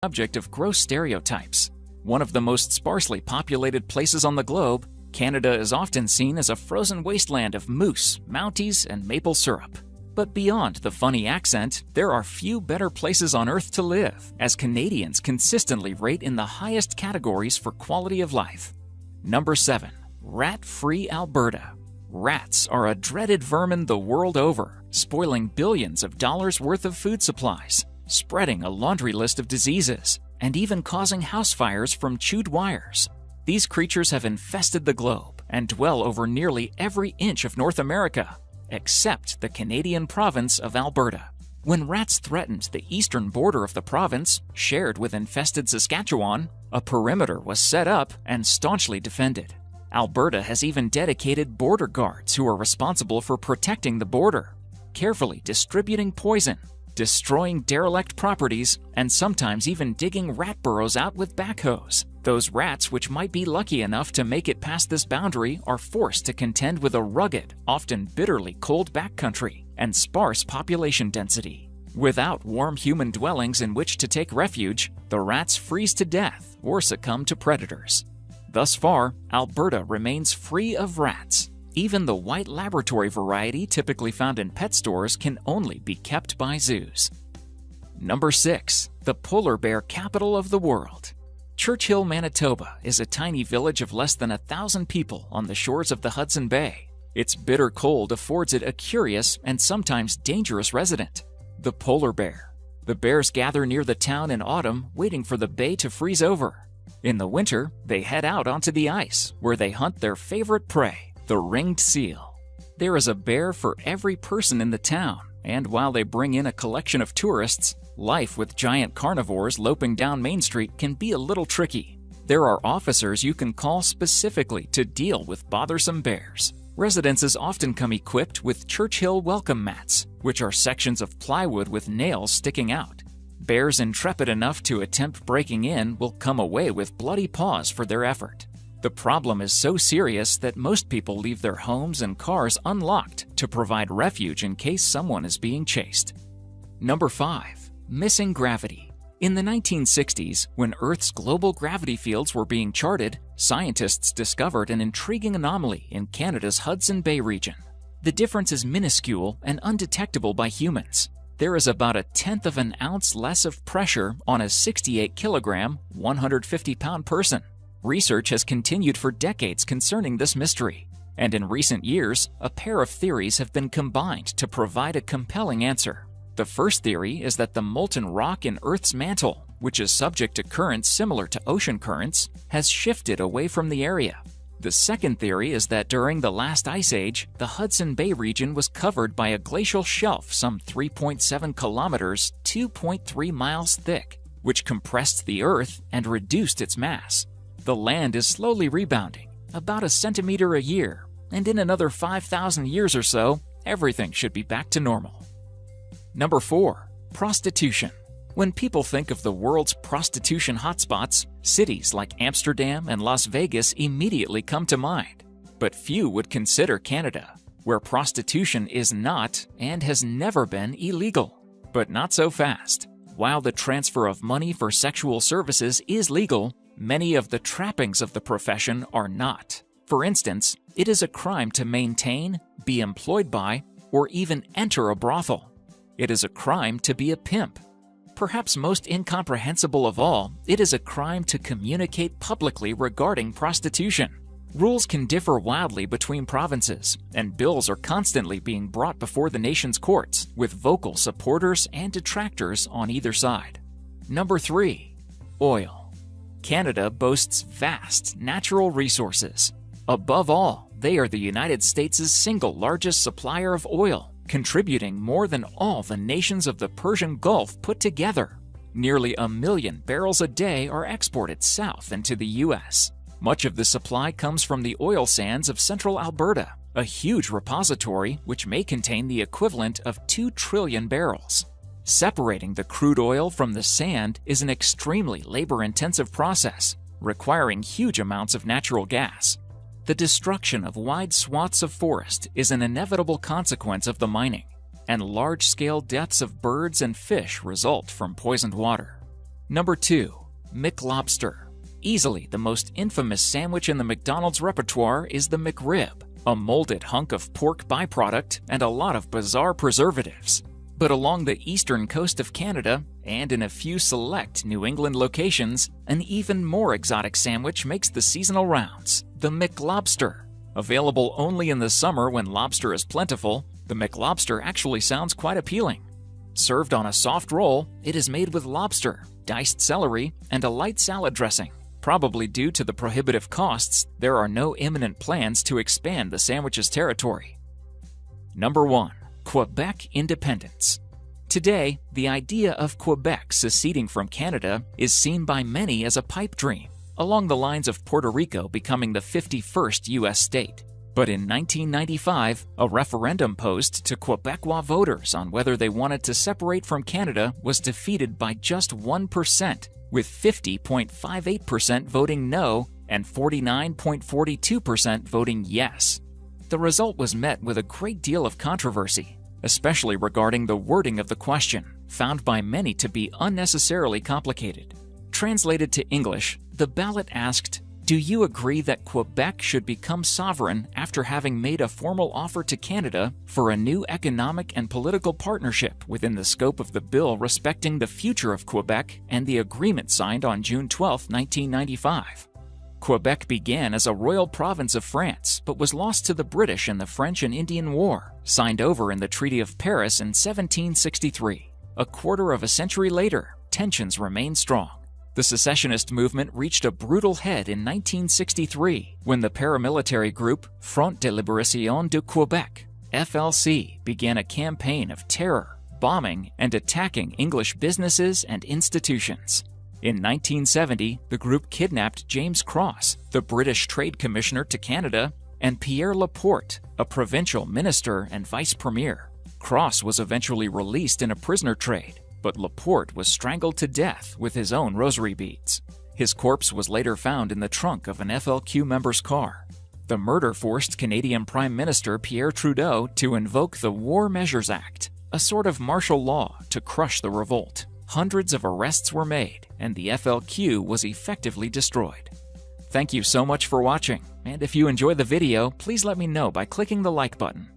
subject of gross stereotypes. One of the most sparsely populated places on the globe, Canada is often seen as a frozen wasteland of moose, mounties, and maple syrup. But beyond the funny accent, there are few better places on Earth to live, as Canadians consistently rate in the highest categories for quality of life. Number 7. Rat-free Alberta. Rats are a dreaded vermin the world over, spoiling billions of dollars worth of food supplies, spreading a laundry list of diseases, and even causing house fires from chewed wires. These creatures have infested the globe and dwell over nearly every inch of North America, except the Canadian province of Alberta. When rats threatened the eastern border of the province, shared with infested Saskatchewan, a perimeter was set up and staunchly defended. Alberta has even dedicated border guards who are responsible for protecting the border, carefully distributing poison, destroying derelict properties, and sometimes even digging rat burrows out with backhoes. Those rats which might be lucky enough to make it past this boundary are forced to contend with a rugged, often bitterly cold backcountry and sparse population density. Without warm human dwellings in which to take refuge, the rats freeze to death or succumb to predators. Thus far, Alberta remains free of rats. Even the white laboratory variety typically found in pet stores can only be kept by zoos. Number 6. The polar bear capital of the world. Churchill, Manitoba is a tiny village of less than 1,000 people on the shores of the Hudson Bay. Its bitter cold affords it a curious and sometimes dangerous resident: the polar bear. The bears gather near the town in autumn, waiting for the bay to freeze over. In the winter, they head out onto the ice, where they hunt their favorite prey, the ringed seal. There is a bear for every person in the town, and while they bring in a collection of tourists, life with giant carnivores loping down Main Street can be a little tricky. There are officers you can call specifically to deal with bothersome bears. Residences often come equipped with Churchill welcome mats, which are sections of plywood with nails sticking out. Bears intrepid enough to attempt breaking in will come away with bloody paws for their effort. The problem is so serious that most people leave their homes and cars unlocked to provide refuge in case someone is being chased. Number 5. Missing gravity. In the 1960s, when Earth's global gravity fields were being charted, scientists discovered an intriguing anomaly in Canada's Hudson Bay region. The difference is minuscule and undetectable by humans. There is about 1/10 of an ounce less of pressure on a 68-kilogram, 150-pound person. Research has continued for decades concerning this mystery, and in recent years, a pair of theories have been combined to provide a compelling answer. The first theory is that the molten rock in Earth's mantle, which is subject to currents similar to ocean currents, has shifted away from the area. The second theory is that during the last ice age, the Hudson Bay region was covered by a glacial shelf some 3.7 kilometers, 2.3 miles thick, which compressed the Earth and reduced its mass. The land is slowly rebounding, about a centimeter a year, and in another 5,000 years or so, everything should be back to normal. Number 4. Prostitution. When people think of the world's prostitution hotspots, cities like Amsterdam and Las Vegas immediately come to mind. But few would consider Canada, where prostitution is not and has never been illegal. But not so fast. While the transfer of money for sexual services is legal, many of the trappings of the profession are not. For instance, it is a crime to maintain, be employed by, or even enter a brothel. It is a crime to be a pimp. Perhaps most incomprehensible of all, it is a crime to communicate publicly regarding prostitution. Rules can differ wildly between provinces, and bills are constantly being brought before the nation's courts, with vocal supporters and detractors on either side. Number 3. Oil. Canada boasts vast natural resources. Above all, they are the United States' single largest supplier of oil, contributing more than all the nations of the Persian Gulf put together. Nearly 1 million barrels a day are exported south into the U.S. Much of the supply comes from the oil sands of central Alberta, a huge repository which may contain the equivalent of 2 trillion barrels. Separating the crude oil from the sand is an extremely labor-intensive process, requiring huge amounts of natural gas. The destruction of wide swaths of forest is an inevitable consequence of the mining, and large-scale deaths of birds and fish result from poisoned water. Number 2. McLobster. Easily the most infamous sandwich in the McDonald's repertoire is the McRib, a molded hunk of pork byproduct and a lot of bizarre preservatives. But along the eastern coast of Canada, and in a few select New England locations, an even more exotic sandwich makes the seasonal rounds: the McLobster. Available only in the summer when lobster is plentiful, the McLobster actually sounds quite appealing. Served on a soft roll, it is made with lobster, diced celery, and a light salad dressing. Probably due to the prohibitive costs, there are no imminent plans to expand the sandwich's territory. Number 1. Quebec independence. Today, the idea of Quebec seceding from Canada is seen by many as a pipe dream, along the lines of Puerto Rico becoming the 51st U.S. state. But in 1995, a referendum posed to Quebecois voters on whether they wanted to separate from Canada was defeated by just 1%, with 50.58% voting no and 49.42% voting yes. The result was met with a great deal of controversy, especially regarding the wording of the question, found by many to be unnecessarily complicated. Translated to English, the ballot asked, "Do you agree that Quebec should become sovereign after having made a formal offer to Canada for a new economic and political partnership within the scope of the bill respecting the future of Quebec and the agreement signed on June 12, 1995? Quebec began as a royal province of France, but was lost to the British in the French and Indian War, signed over in the Treaty of Paris in 1763. A quarter of a century later, tensions remained strong. The secessionist movement reached a brutal head in 1963 when the paramilitary group Front de Libération du Québec, FLC, began a campaign of terror, bombing, and attacking English businesses and institutions. In 1970, the group kidnapped James Cross, the British Trade Commissioner to Canada, and Pierre Laporte, a provincial minister and vice premier. Cross was eventually released in a prisoner trade, but Laporte was strangled to death with his own rosary beads. His corpse was later found in the trunk of an FLQ member's car. The murder forced Canadian Prime Minister Pierre Trudeau to invoke the War Measures Act, a sort of martial law to crush the revolt. Hundreds of arrests were made, and the FLQ was effectively destroyed. Thank you so much for watching, and if you enjoyed the video, please let me know by clicking the like button.